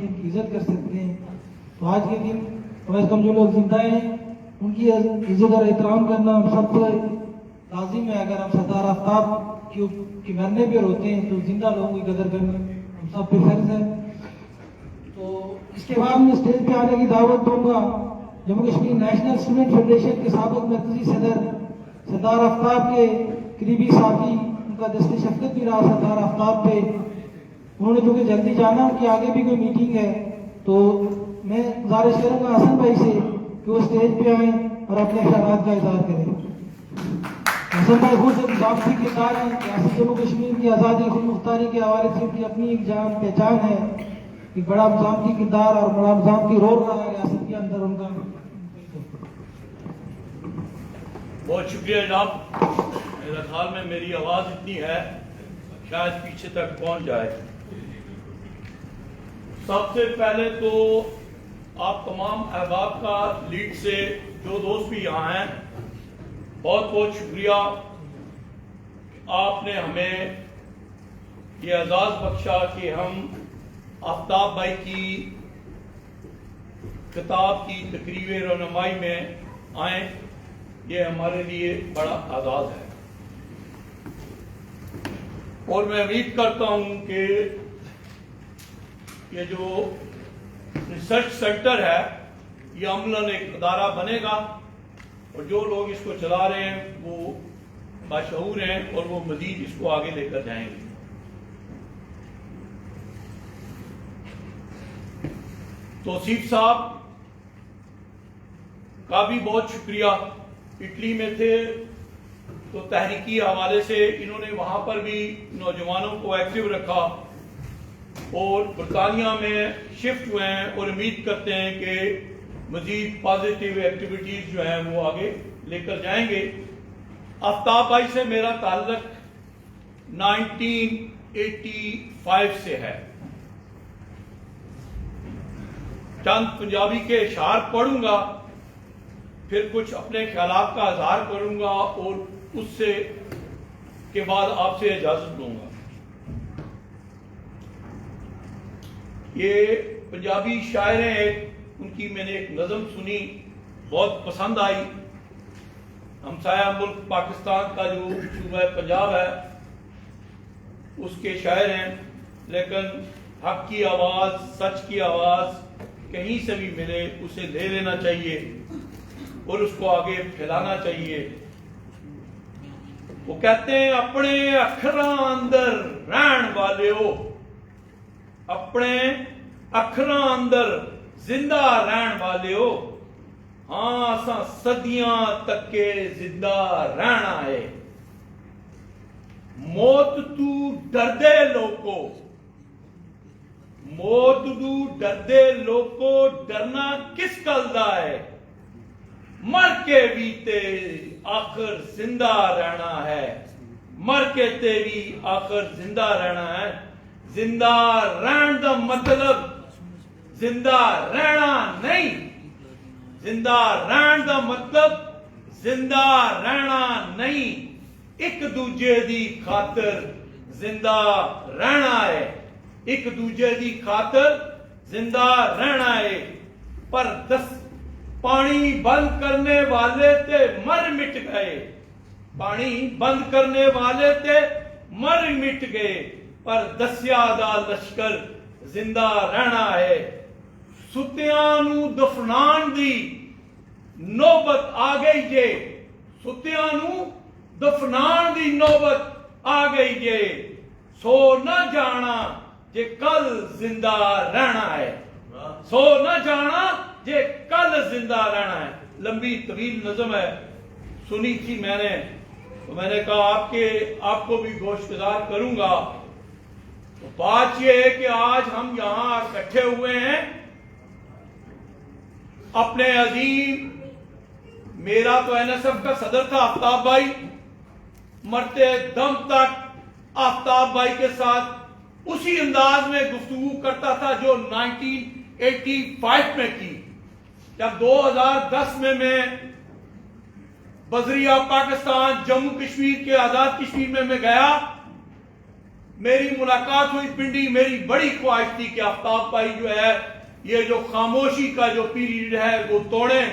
جن کی عزت کر سکتے ہیں. تو آج کے دن کم از کم جو لوگ زندہ ہیں ان کی عزت اور احترام کرنا ہم سب کو لازم ہے. اگر ہم سردار آفتاب کے مرنے پہ روتے ہیں تو زندہ لوگوں کی قدر کرنا ہم سب پہ فرض ہے. تو اس کے بعد میں اسٹیج پہ آنے کی دعوت دوں گا Jammu Kashmir national student federation کے سابق مرکزی صدر سردار آفتاب کے قریبی ساتھی, ان کا دست شفقت بھی رہا سردار آفتاب پہ. انہوں نے چونکہ جلدی جانا, ان کی آگے بھی کوئی میٹنگ ہے, تو میں گزارش کروں گا حسن بھائی سے کہ وہ اسٹیج پہ آئیں اور اپنے خیالات کا اظہار کریں. حسن بھائی خود ایک ضابطی کردار ہیں. ریاست جموں کشمیر کی آزادی خود مختاری کے حوالے سے ان کی اپنی ایک جان پہچان ہے. ایک بڑا ضابطی کردار اور بڑا ضابطی رول رہا ہے ریاست کے اندر ان کا. بہت شکریہ جناب. میرا خیال میں میری آواز اتنی ہے شاید پیچھے تک پہنچ جائے. سب سے پہلے تو آپ تمام احباب کا لیڈ سے جو دوست بھی یہاں ہیں بہت بہت شکریہ. آپ نے ہمیں یہ اعزاز بخشا کہ ہم آفتاب بھائی کی کتاب کی تقریب رونمائی میں آئیں. یہ ہمارے لیے بڑا اعزاز ہے اور میں امید کرتا ہوں کہ یہ جو ریسرچ سینٹر ہے یہ عملاً ایک ادارہ بنے گا اور جو لوگ اس کو چلا رہے ہیں وہ باشعور ہیں اور وہ مزید اس کو آگے لے کر جائیں گے. توصیف صاحب کا بھی بہت شکریہ. اٹلی میں تھے تو تحریکی حوالے سے انہوں نے وہاں پر بھی نوجوانوں کو ایکٹیو رکھا اور برطانیہ میں شفٹ ہوئے ہیں اور امید کرتے ہیں کہ مزید پازیٹیو ایکٹیویٹیز جو ہیں وہ آگے لے کر جائیں گے. آفتاب بھائی سے میرا تعلق 1985 سے ہے. چند پنجابی کے اشعار پڑھوں گا, پھر کچھ اپنے خیالات کا اظہار کروں گا اور اس سے کے بعد آپ سے اجازت لوں گا. یہ پنجابی شاعر ہیں, ان کی میں نے ایک نظم سنی, بہت پسند آئی. ہمسایہ ملک پاکستان کا جو صوبہ پنجاب ہے اس کے شاعر ہیں, لیکن حق کی آواز, سچ کی آواز کہیں سے بھی ملے اسے لے لینا چاہیے اور اس کو آگے پھیلانا چاہیے. وہ کہتے ہیں اپنے اکھراں اندر رہن والے ہو, اپنے اکھراں اندر زندہ رہن والے ہو, ہاں اساں صدیاں تک کے زندہ رہنا ہے. موت تو ڈردے لوکو, موت تو ڈردے لوکو, ڈرنا کس گل دا ہے, مر کے بھی تے آخر زندہ رہنا ہے, مر کے تے بھی آخر زندہ رہنا ہے. زندہ رہن دا مطلب زندہ رہنا نہیں, زندہ رہن دا مطلب زندہ رہنا نہیں, ایک دوجے دی خاطر زندہ رہنا ہے, ایک دوجے دی خاطر زندہ رہنا ہے. پر پانی بند کرنے والے تے مر مٹ گئے, پانی بند کرنے والے تے مر مٹ گئے, پر دسیا دا لشکر زندہ رہنا ہے. ستیاں نو دفنان دی نوبت آ گئی جے, ستیاں نو دفنان دی نوبت آ گئی جے, سو نہ جانا جے کل زندہ رہنا ہے, سو نہ جانا جے کل زندہ رہنا ہے. لمبی طویل نظم ہے, سنی تھی میں نے تو میں نے کہا آپ کو بھی گوشگزار کروں گا. تو بات یہ ہے کہ آج ہم یہاں اکٹھے ہوئے ہیں اپنے عظیم, میرا تو NSF کا صدر تھا آفتاب بھائی, مرتے دم تک آفتاب بھائی کے ساتھ اسی انداز میں گفتگو کرتا تھا جو 1985 میں کی. جب 2010 میں بذریعہ پاکستان جموں کشمیر کے آزاد کشمیر میں گیا, میری ملاقات ہوئی پنڈی، میری بڑی خواہش تھی کہ آفتاب بھائی جو ہے یہ جو خاموشی کا جو پیریڈ ہے وہ توڑیں،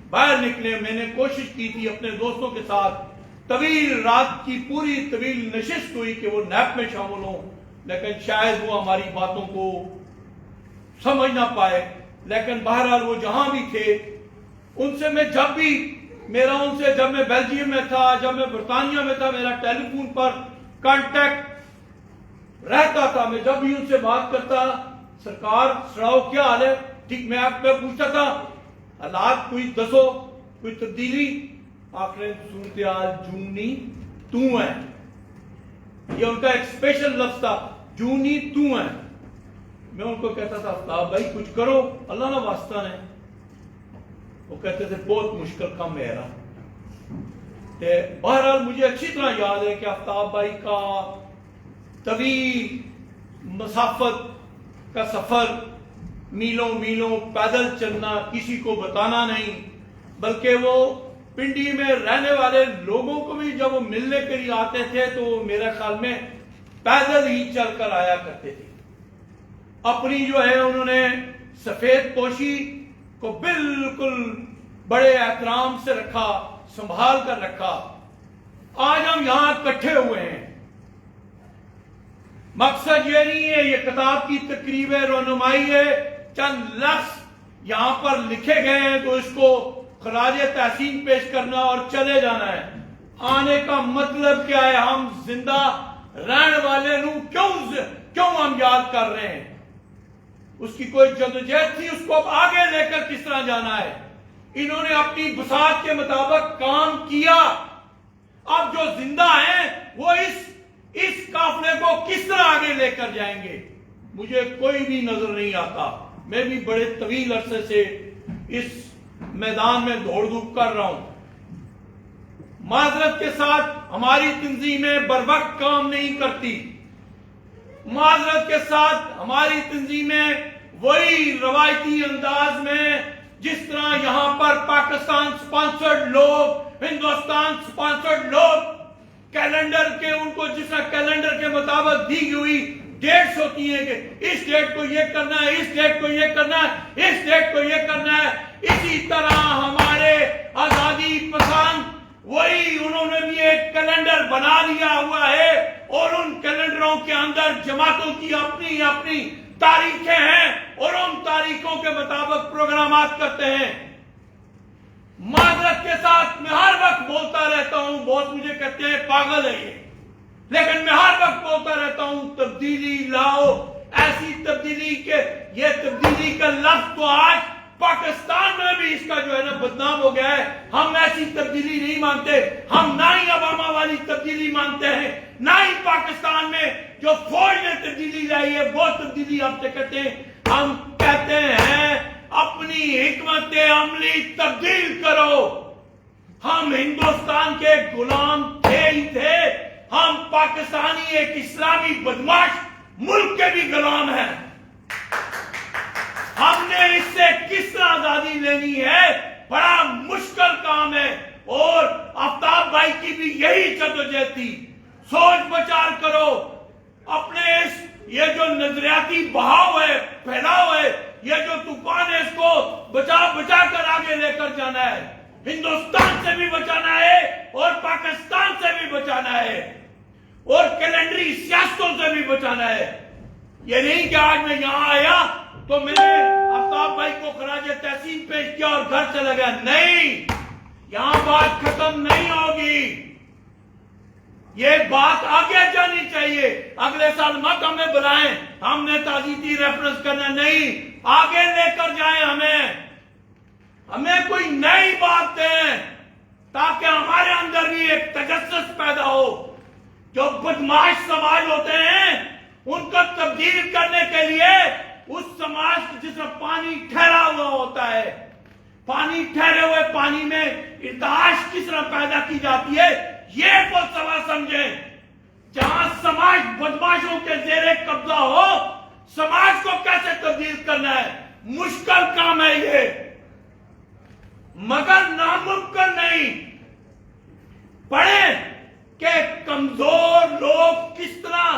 باہر نکلیں۔ میں نے کوشش کی تھی اپنے دوستوں کے ساتھ، طویل رات کی پوری طویل نشست ہوئی کہ وہ نیب میں شامل ہوں، لیکن شاید وہ ہماری باتوں کو سمجھ نہ پائے۔ لیکن بہرحال وہ جہاں بھی تھے، ان سے میں جب بھی جب میں بیلجیم میں تھا، جب میں برطانیہ میں تھا، میرا ٹیلی فون پر کانٹیکٹ رہتا تھا۔ میں جب بھی ان سے بات کرتا، سرکار سڑاؤ کیا حال ہے، ٹھیک، میں آپ کو پوچھتا تھا حالات کوئی دسو، کوئی تبدیلی، آخر صورتحال جونی تو ہے، یہ ان کا ایک اسپیشل لفظ تھا، جونی تو ہے۔ میں ان کو کہتا تھا آفتاب بھائی کچھ کرو، اللہ نہ واسطہ نے۔ وہ کہتے تھے بہت مشکل کام ہے رہا۔ بہرحال مجھے اچھی طرح یاد ہے کہ آفتاب بھائی کا طویل مسافت کا سفر، میلوں میلوں پیدل چلنا، کسی کو بتانا نہیں، بلکہ وہ پنڈی میں رہنے والے لوگوں کو بھی جب وہ ملنے کے لیے آتے تھے تو وہ میرے خیال میں پیدل ہی چل کر آیا کرتے تھے۔ اپنی جو ہے انہوں نے سفید پوشی کو بالکل بڑے احترام سے رکھا، سنبھال کر رکھا۔ آج ہم یہاں اکٹھے ہوئے ہیں، مقصد یہ نہیں ہے، یہ کتاب کی تقریب ہے، رونمائی ہے، چند لفظ یہاں پر لکھے گئے ہیں تو اس کو خراج تحسین پیش کرنا اور چلے جانا ہے۔ آنے کا مطلب کیا ہے، ہم زندہ رہنے والے نو کیوں ہم یاد کر رہے ہیں، اس کی کوئی جدوجہد تھی، اس کو اب آگے لے کر کس طرح جانا ہے۔ انہوں نے اپنی بساط کے مطابق کام کیا، اب جو زندہ ہیں وہ اس قافلے کو کس طرح آگے لے کر جائیں گے، مجھے کوئی بھی نظر نہیں آتا۔ میں بھی بڑے طویل عرصے سے اس میدان میں دوڑ دھوپ کر رہا ہوں۔ معذرت کے ساتھ ہماری تنظیمیں بر وقت کام نہیں کرتی، معذرت کے ساتھ ہماری تنظیمیں وہی روایتی انداز میں جس طرح یہاں پر پاکستان سپانسرڈ لوگ، ہندوستان سپانسرڈ لوگ کیلنڈر کے، ان کو جس طرح کیلنڈر کے مطابق دی ہوئی ڈیٹس ہوتی ہیں کہ اس ڈیٹ کو یہ کرنا ہے، اس ڈیٹ کو یہ کرنا ہے، اس ڈیٹ کو یہ کرنا ہے، اسی طرح ہمارے آزادی پسند وہی انہوں نے بھی ایک کیلنڈر بنا لیا ہوا ہے، اور ان کیلنڈروں کے اندر جماعتوں کی اپنی اپنی تاریخیں ہیں، اور ان تاریخوں کے مطابق پروگرامات کرتے ہیں۔ معذرت کے ساتھ میں ہر وقت بولتا رہتا ہوں، بہت مجھے کہتے ہیں پاگل ہے یہ، لیکن میں ہر وقت بولتا رہتا ہوں تبدیلی لاؤ، ایسی تبدیلی کہ یہ تبدیلی کا لفظ تو آج پاکستان میں بھی اس کا جو ہے نا بدنام ہو گیا ہے۔ ہم ایسی تبدیلی نہیں مانتے، ہم نہ ہی اوباما والی تبدیلی مانتے ہیں، نہ ہی پاکستان میں جو فوج نے تبدیلی لائی ہے وہ تبدیلی ہم سے کہتے ہیں۔ ہم کہتے ہیں اپنی حکمت عملی تبدیل کرو۔ ہم ہندوستان کے غلام تھے ہی تھے، ہم پاکستانی ایک اسلامی بدماش ملک کے بھی غلام ہیں۔ ہم نے اس سے کس طرح آزادی لینی ہے، بڑا مشکل کام ہے، اور آفتاب بھائی کی بھی یہی جدوجہد تھی۔ سوچ بچار کرو، اپنے یہ جو نظریاتی بہاؤ ہے، پھیلاؤ ہے، یہ جو طوفان ہے، اس کو بچا کر آگے لے کر جانا ہے۔ ہندوستان سے بھی بچانا ہے اور پاکستان سے بھی بچانا ہے، اور کیلنڈری سیاستوں سے بھی بچانا ہے۔ یہ نہیں کہ آج میں یہاں آیا تو میں نے آفتاب بھائی کو خراج تحسین پیش کیا اور گھر چلا گیا، نہیں، یہاں بات ختم نہیں ہوگی، یہ بات آگے جانی چاہیے۔ اگلے سال مت ہمیں بلائیں، ہم نے تعزیتی ریفرنس کرنا نہیں، آگے لے کر جائیں، ہمیں کوئی نئی بات دیں تاکہ ہمارے اندر بھی ایک تجسس پیدا ہو۔ جو بدماش سماج ہوتے ہیں ان کو تبدیل کرنے کے لیے اس سماج جس میں پانی ٹھہرا ہوا ہوتا ہے، پانی ٹھہرے ہوئے پانی میں ارتعاش کس طرح پیدا کی جاتی ہے، یہ فلسفہ سمجھیں۔ جہاں سماج بدماشوں کے زیر قبضہ ہو، سماج کو کیسے تبدیل کرنا ہے، مشکل کام ہے یہ، مگر ناممکن نہیں۔ پڑھیں کہ کمزور لوگ کس طرح